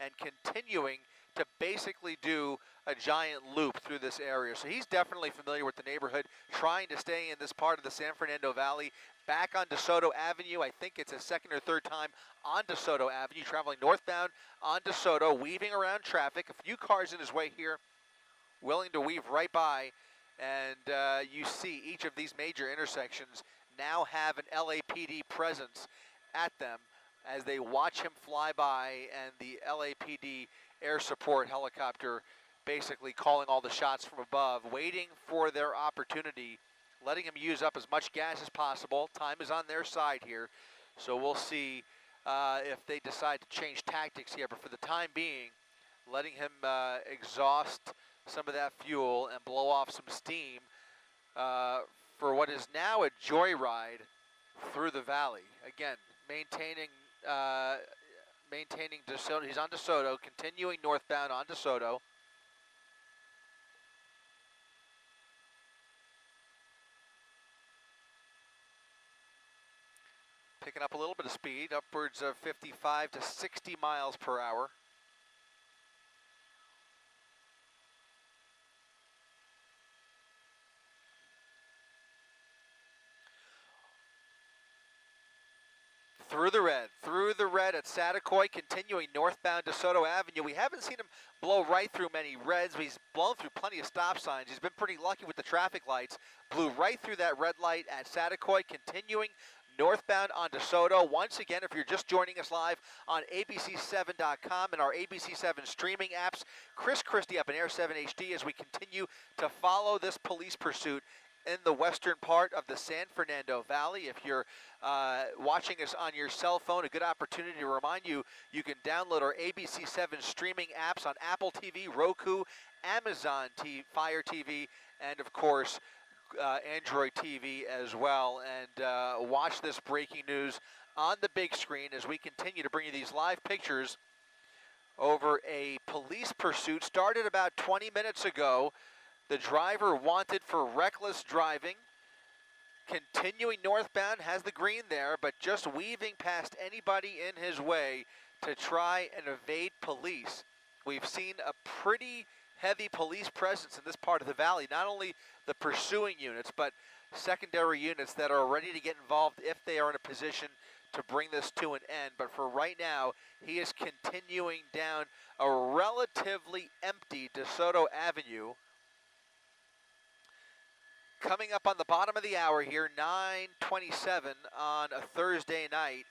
and continuing to basically do a giant loop through this area. So he's definitely familiar with the neighborhood, trying to stay in this part of the San Fernando Valley. Back on DeSoto Avenue, I think it's his second or third time on DeSoto Avenue, traveling northbound on DeSoto, weaving around traffic. A few cars in his way here, willing to weave right by. And you see each of these major intersections now have an LAPD presence at them as they watch him fly by, and the LAPD air support helicopter basically calling all the shots from above, waiting for their opportunity, letting him use up as much gas as possible. Time is on their side here, so we'll see if they decide to change tactics here. But for the time being, letting him exhaust some of that fuel and blow off some steam for what is now a joyride through the valley. Again, maintaining DeSoto. He's on DeSoto, continuing northbound on DeSoto. Picking up a little bit of speed, upwards of 55 to 60 miles per hour. Through the red at Saticoy, continuing northbound DeSoto Avenue. We haven't seen him blow right through many reds. He's blown through plenty of stop signs. He's been pretty lucky with the traffic lights. Blew right through that red light at Saticoy, continuing northbound on DeSoto. Once again, if you're just joining us live on ABC7.com and our ABC7 streaming apps, Chris Christie up in Air 7 HD as we continue to follow this police pursuit in the western part of the San Fernando Valley. If you're watching us on your cell phone, a good opportunity to remind you, you can download our ABC7 streaming apps on Apple TV, Roku, Amazon Fire TV, and of course, Android TV as well. And watch this breaking news on the big screen as we continue to bring you these live pictures over a police pursuit started about 20 minutes ago. The driver wanted for reckless driving, continuing northbound, has the green there, but just weaving past anybody in his way to try and evade police. We've seen a pretty heavy police presence in this part of the valley, not only the pursuing units, but secondary units that are ready to get involved if they are in a position to bring this to an end. But for right now, he is continuing down a relatively empty DeSoto Avenue. Coming up on the bottom of the hour here, 9:27 on a Thursday night.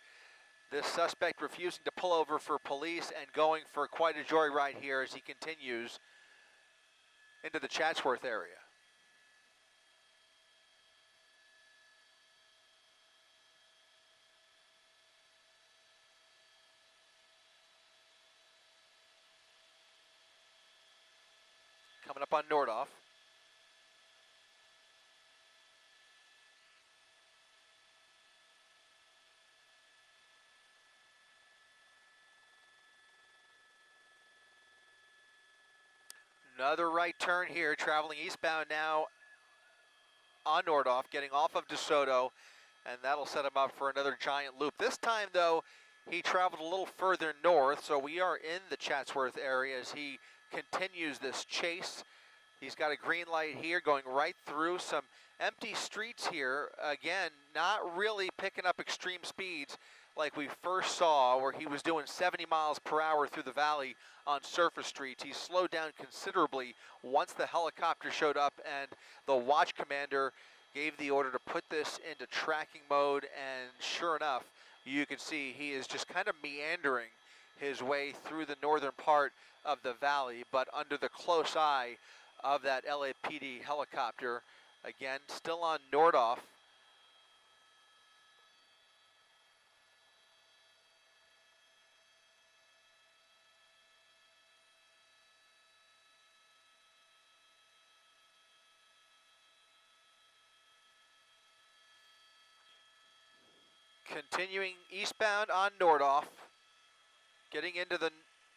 This suspect refusing to pull over for police and going for quite a joyride here as he continues into the Chatsworth area. Coming up on Nordhoff. Another right turn here, traveling eastbound now on Nordhoff, getting off of DeSoto, and that'll set him up for another giant loop. This time, though, he traveled a little further north, so we are in the Chatsworth area as he continues this chase. He's got a green light here going right through some empty streets here. Again, not really picking up extreme speeds like we first saw, where he was doing 70 miles per hour through the valley on surface streets. He slowed down considerably once the helicopter showed up and the watch commander gave the order to put this into tracking mode, and sure enough, you can see he is just kind of meandering his way through the northern part of the valley, but under the close eye of that LAPD helicopter. Again, still on Nordhoff. Continuing eastbound on Nordhoff, getting into the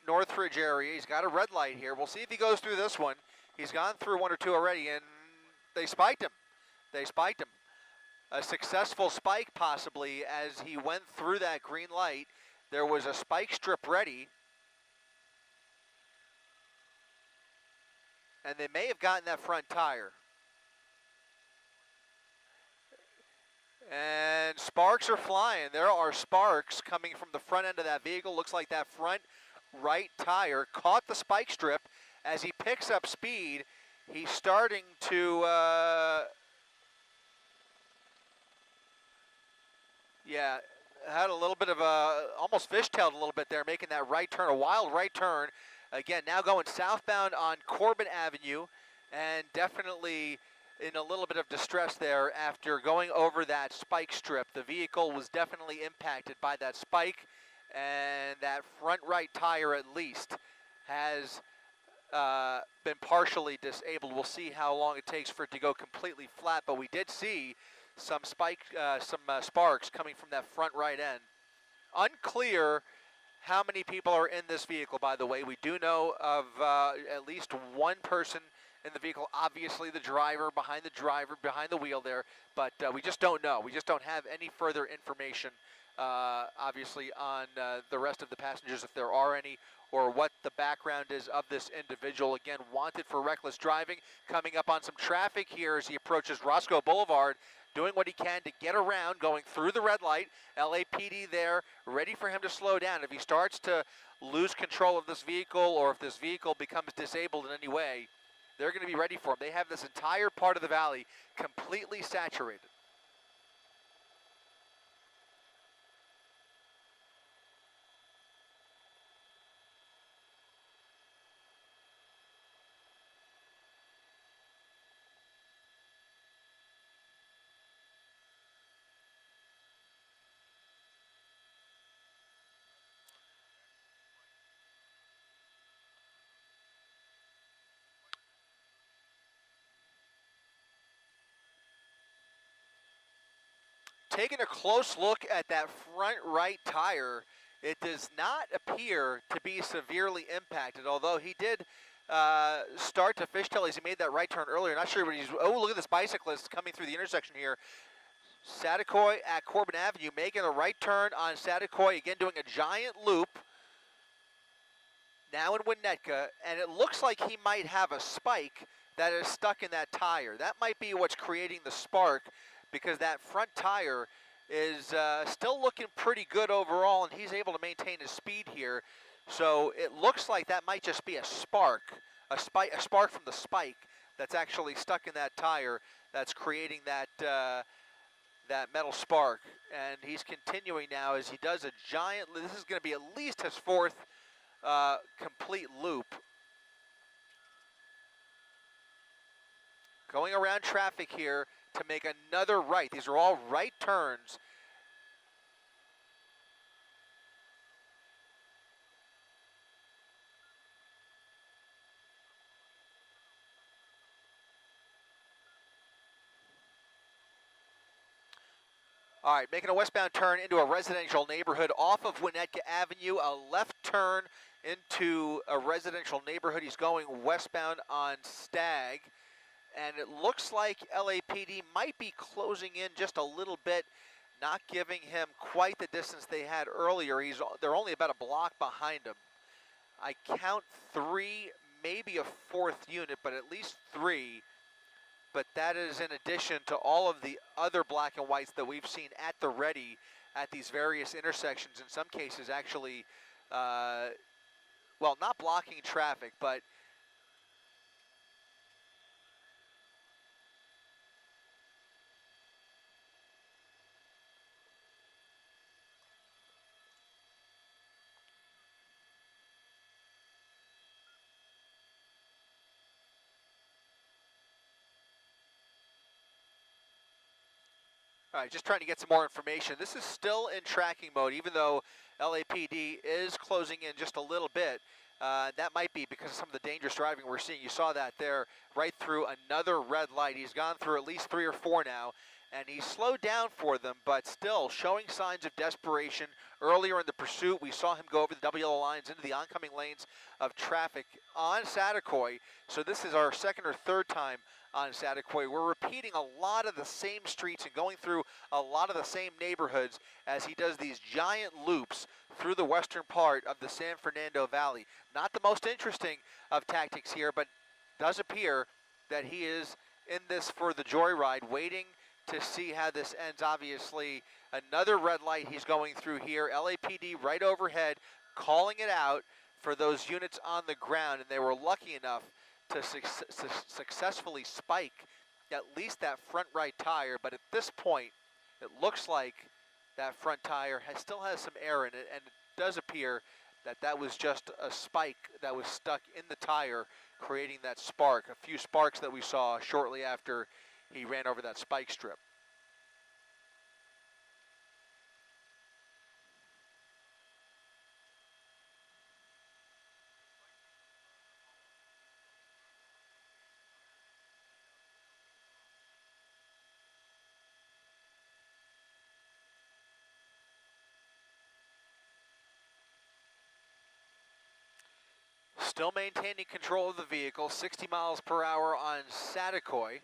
Northridge area. He's got a red light here. We'll see if he goes through this one. He's gone through one or two already, and they spiked him. They spiked him. A successful spike, possibly, as he went through that green light. There was a spike strip ready. and they may have gotten that front tire. And sparks are flying. There are sparks coming from the front end of that vehicle. Looks like that front right tire caught the spike strip. As he picks up speed, he's starting to, yeah, had a little bit of a, almost fishtailed a little bit there, making that right turn, a wild right turn. Again, now going southbound on Corbin Avenue, and definitely in a little bit of distress there after going over that spike strip. The vehicle was definitely impacted by that spike, and that front right tire at least has been partially disabled. We'll see how long it takes for it to go completely flat, but we did see some sparks coming from that front right end. Unclear how many people are in this vehicle, by the way. We do know of at least one person in the vehicle, obviously the driver, behind the wheel there, but we just don't know. We just don't have any further information, obviously, on the rest of the passengers, if there are any, or what the background is of this individual. Again, wanted for reckless driving, coming up on some traffic here as he approaches Roscoe Boulevard, doing what he can to get around, going through the red light. LAPD there, ready for him to slow down. If he starts to lose control of this vehicle, or if this vehicle becomes disabled in any way, they're going to be ready for him. They have this entire part of the valley completely saturated. Taking a close look at that front right tire, it does not appear to be severely impacted, although he did start to fishtail as he made that right turn earlier. Not sure what he's, oh, look at this bicyclist coming through the intersection here. Saticoy at Corbin Avenue, making a right turn on Saticoy, again doing a giant loop. Now in Winnetka, and it looks like he might have a spike that is stuck in that tire. That might be what's creating the spark, because that front tire is still looking pretty good overall, and he's able to maintain his speed here. So it looks like that might just be a spark from the spike that's actually stuck in that tire that's creating that that metal spark. And he's continuing now as he does a giant, this is going to be at least his fourth complete loop. Going around traffic here to make another right. These are all right turns. All right, making a westbound turn into a residential neighborhood off of Winnetka Avenue, a left turn into a residential neighborhood. He's going westbound on Stagg, and it looks like LAPD might be closing in just a little bit, not giving him quite the distance they had earlier. They're only about a block behind him. I count three, maybe a fourth unit, but at least three. But that is in addition to all of the other black and whites that we've seen at the ready at these various intersections, in some cases actually, well, not blocking traffic, but all right, just trying to get some more information. This is still in tracking mode, even though LAPD is closing in just a little bit. That might be because of some of the dangerous driving we're seeing. You saw that there, right through another red light. He's gone through at least 3 or 4 now, and he slowed down for them, but still showing signs of desperation. Earlier in the pursuit, we saw him go over the double yellow lines into the oncoming lanes of traffic on Saticoy. So this is our second or third time on Saticoy. We're repeating a lot of the same streets and going through a lot of the same neighborhoods as he does these giant loops through the western part of the San Fernando Valley. Not the most interesting of tactics here, but does appear that he is in this for the joyride, waiting to see how this ends. Obviously, another red light he's going through here. LAPD right overhead, calling it out for those units on the ground, and they were lucky enough to successfully spike at least that front right tire. But at this point, it looks like that front tire still has some air in it, and it does appear that that was just a spike that was stuck in the tire, creating that spark, a few sparks that we saw shortly after he ran over that spike strip. Still maintaining control of the vehicle, 60 miles per hour on Saticoy.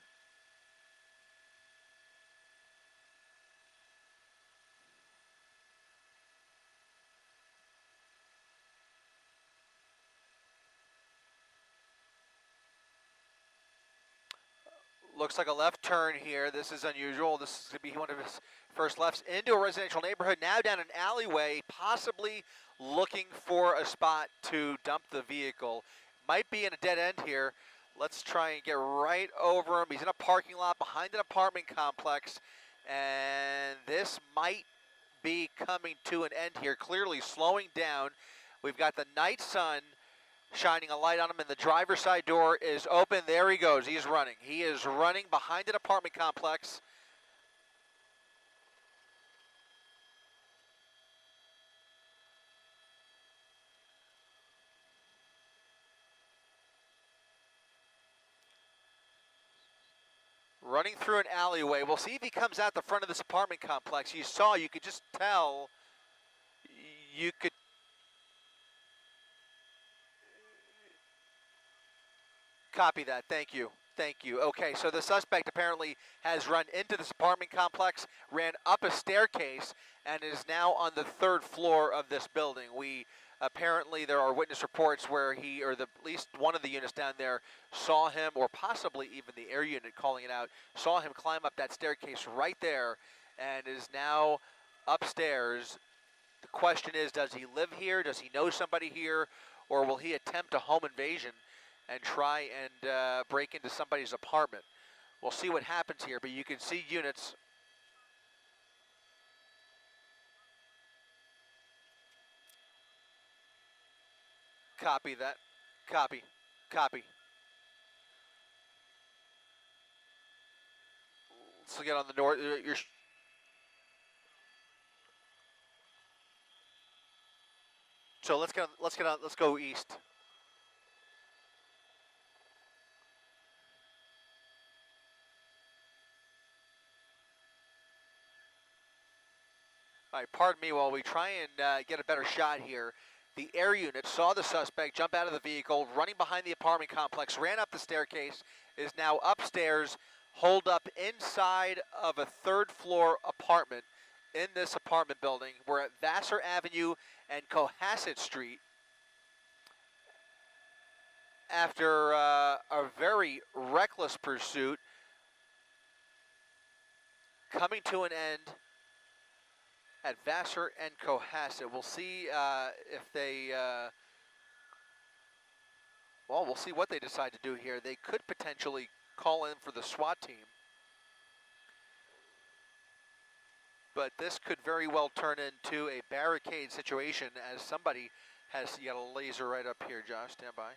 Looks like a left turn here. This is unusual. This is going to be one of his first lefts into a residential neighborhood. Now down an alleyway, possibly looking for a spot to dump the vehicle. Might be in a dead end here. Let's try and get right over him. He's in a parking lot behind an apartment complex, and this might be coming to an end here, clearly slowing down. We've got the night sun shining a light on him, and the driver's side door is open. There he goes. He's running. He is running behind an apartment complex. Running through an alleyway. We'll see if he comes out the front of this apartment complex. You could just tell, you could. Copy that, thank you. Thank you. Okay, so the suspect apparently has run into this apartment complex, ran up a staircase, and is now on the 3rd floor of this building. Apparently there are witness reports where he, or at least one of the units down there, saw him, or possibly even the air unit calling it out, saw him climb up that staircase right there and is now upstairs. The question is, does he live here? Does he know somebody here? Or will he attempt a home invasion and try and break into somebody's apartment? We'll see what happens here, but you can see units. Copy that. Copy. Copy. Let's get on the north. So let's go east. All right, pardon me while we try and get a better shot here. The air unit saw the suspect jump out of the vehicle, running behind the apartment complex, ran up the staircase, is now upstairs, holed up inside of a 3rd floor apartment in this apartment building. We're at Vassar Avenue and Cohasset Street. After a very reckless pursuit coming to an end at Vassar and Cohasset. We'll see if they, well, we'll see what they decide to do here. They could potentially call in for the SWAT team, but this could very well turn into a barricade situation, as somebody has, you got a laser right up here, Josh, stand by.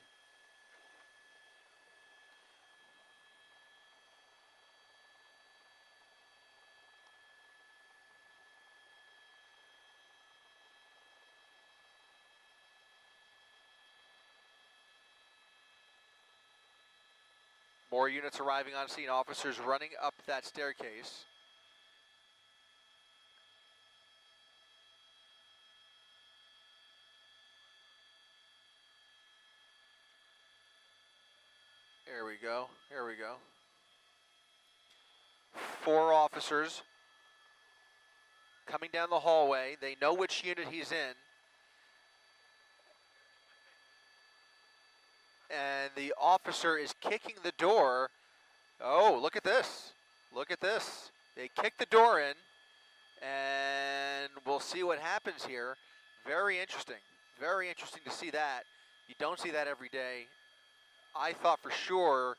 More units arriving on scene, officers running up that staircase. Here we go, here we go. 4 officers coming down the hallway. They know which unit he's in. and the officer is kicking the door. Oh, look at this. Look at this. They kick the door in, and we'll see what happens here. Very interesting. Very interesting to see that. You don't see that every day. I thought for sure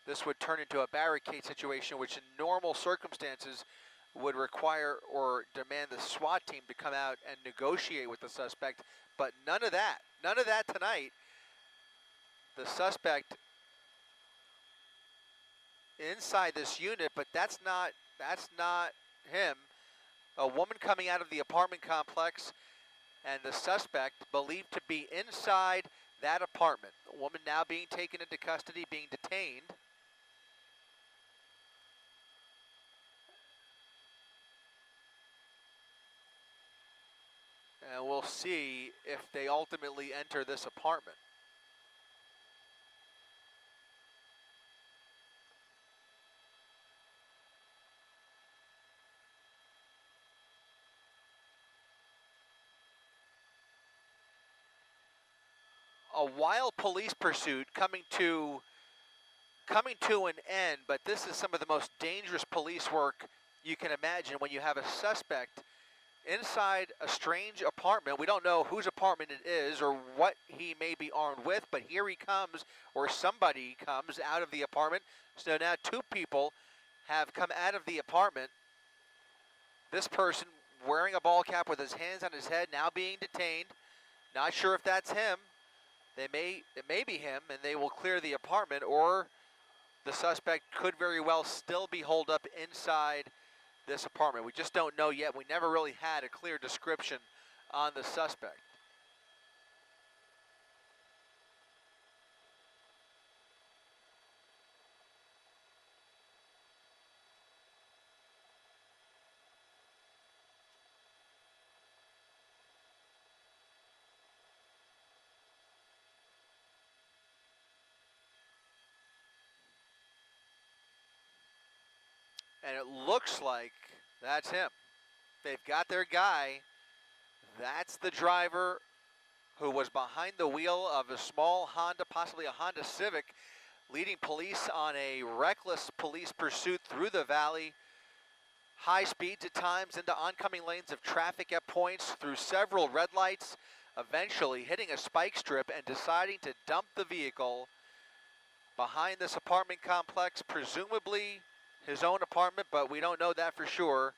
this would turn into a barricade situation, which in normal circumstances would require or demand the SWAT team to come out and negotiate with the suspect, but none of that. None of that tonight. The suspect inside this unit, but that's not him. A woman coming out of the apartment complex, and the suspect believed to be inside that apartment. The woman now being taken into custody, being detained. And we'll see if they ultimately enter this apartment. A wild police pursuit coming to an end, but this is some of the most dangerous police work you can imagine when you have a suspect inside a strange apartment. We don't know whose apartment it is or what he may be armed with, but here he comes, or somebody comes out of the apartment. So now two people have come out of the apartment. This person wearing a ball cap with his hands on his head, now being detained. Not sure if that's him. It may be him, and they will clear the apartment, or the suspect could very well still be holed up inside this apartment. We just don't know yet. We never really had a clear description on the suspect. And it looks like that's him. They've got their guy. That's the driver who was behind the wheel of a small Honda, possibly a Honda Civic, leading police on a reckless police pursuit through the valley. High speeds at times into oncoming lanes of traffic at points, through several red lights, eventually hitting a spike strip and deciding to dump the vehicle behind this apartment complex, presumably his own apartment, but we don't know that for sure.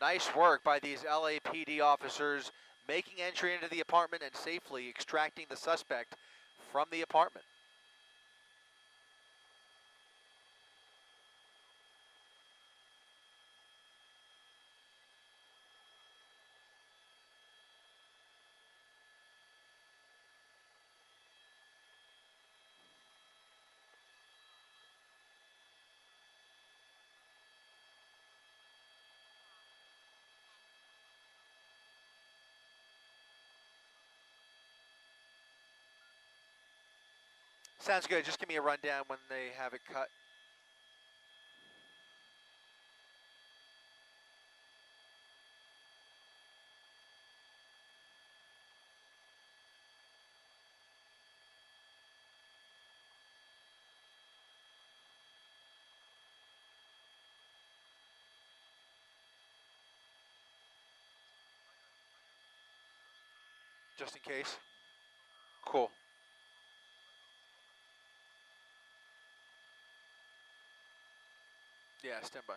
Nice work by these LAPD officers, making entry into the apartment and safely extracting the suspect from the apartment. Sounds good. Just give me a rundown when they have it cut. Just in case. Cool. Yeah, stand by.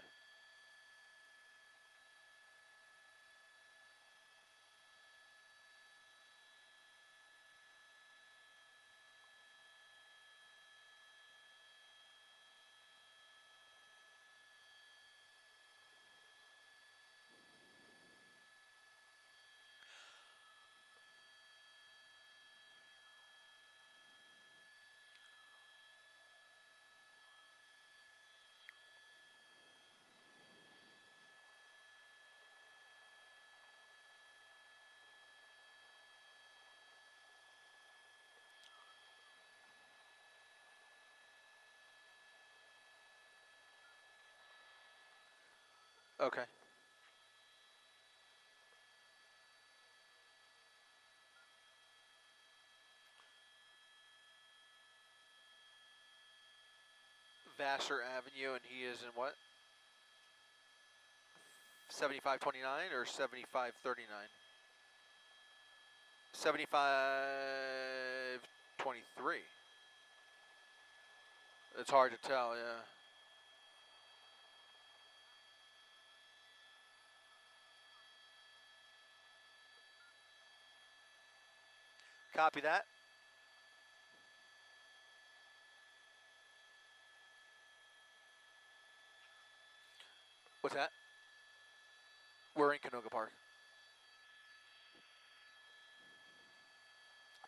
Okay. Vassar Avenue, and he is in what? 7529 or 7539? 7523. It's hard to tell, yeah. Copy that. What's that? We're in Canoga Park.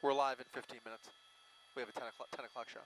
We're live in 15 minutes. We have a 10 o'clock show.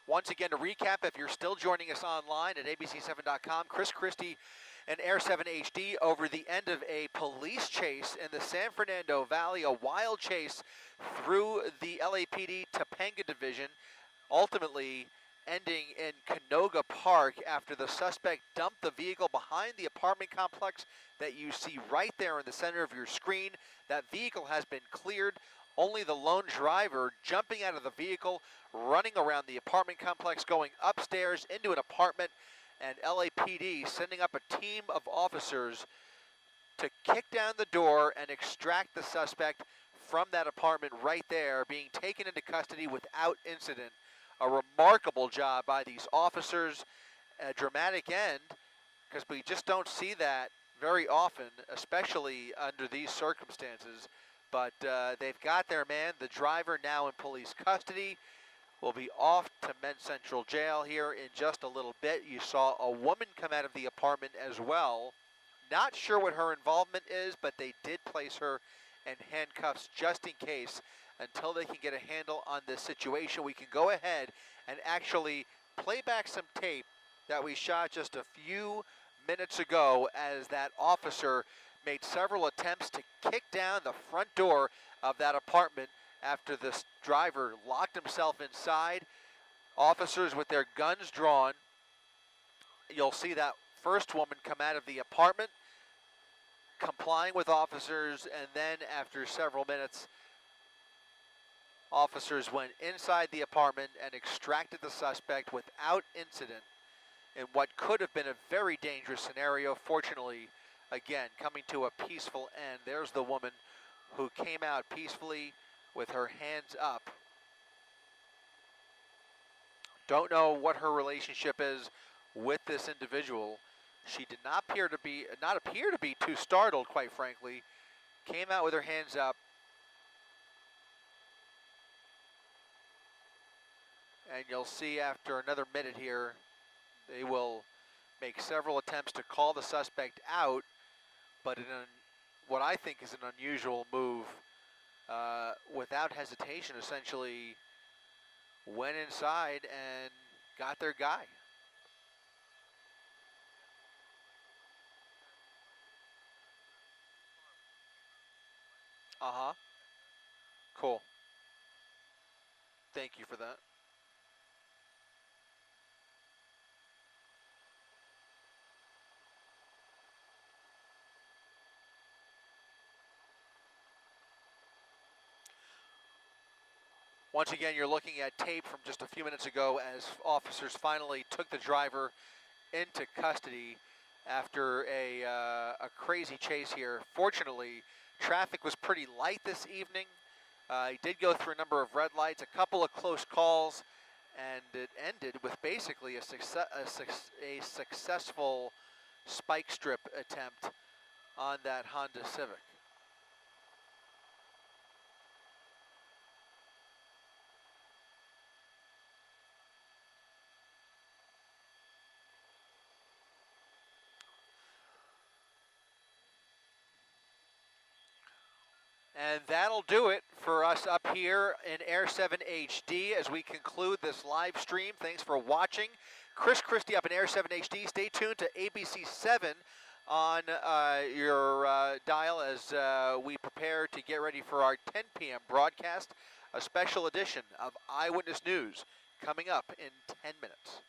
Once again, to recap, if you're still joining us online at abc7.com, Chris Christie and Air 7 HD over the end of a police chase in the San Fernando Valley, a wild chase through the LAPD Topanga Division, ultimately ending in Canoga Park after the suspect dumped the vehicle behind the apartment complex that you see right there in the center of your screen. That vehicle has been cleared. Only the lone driver jumping out of the vehicle, running around the apartment complex, going upstairs into an apartment, and LAPD sending up a team of officers to kick down the door and extract the suspect from that apartment right there, being taken into custody without incident. A remarkable job by these officers, a dramatic end, because we just don't see that very often, especially under these circumstances. But they've got their man, the driver, now in police custody. Will be off to Men's Central Jail here in just a little bit. You saw a woman come out of the apartment as well. Not sure what her involvement is, but they did place her in handcuffs just in case until they can get a handle on this situation. We can go ahead and actually play back some tape that we shot just a few minutes ago as that officer made several attempts to kick down the front door of that apartment after this driver locked himself inside. Officers with their guns drawn. You'll see that first woman come out of the apartment, complying with officers, and then after several minutes, officers went inside the apartment and extracted the suspect without incident in what could have been a very dangerous scenario. Fortunately, again, coming to a peaceful end. There's the woman who came out peacefully with her hands up. Don't know what her relationship is with this individual. She did not appear to be too startled, quite frankly. Came out with her hands up. And you'll see after another minute here, they will make several attempts to call the suspect out, but in what I think is an unusual move, without hesitation, essentially went inside and got their guy. Uh-huh. Cool. Thank you for that. Once again, you're looking at tape from just a few minutes ago as officers finally took the driver into custody after a crazy chase here. Fortunately, traffic was pretty light this evening. He did go through a number of red lights, a couple of close calls, and it ended with basically a successful spike strip attempt on that Honda Civic. And that'll do it for us up here in Air 7 HD as we conclude this live stream. Thanks for watching. Chris Christie up in Air 7 HD. Stay tuned to ABC7 on your dial as we prepare to get ready for our 10 p.m. broadcast, a special edition of Eyewitness News coming up in 10 minutes.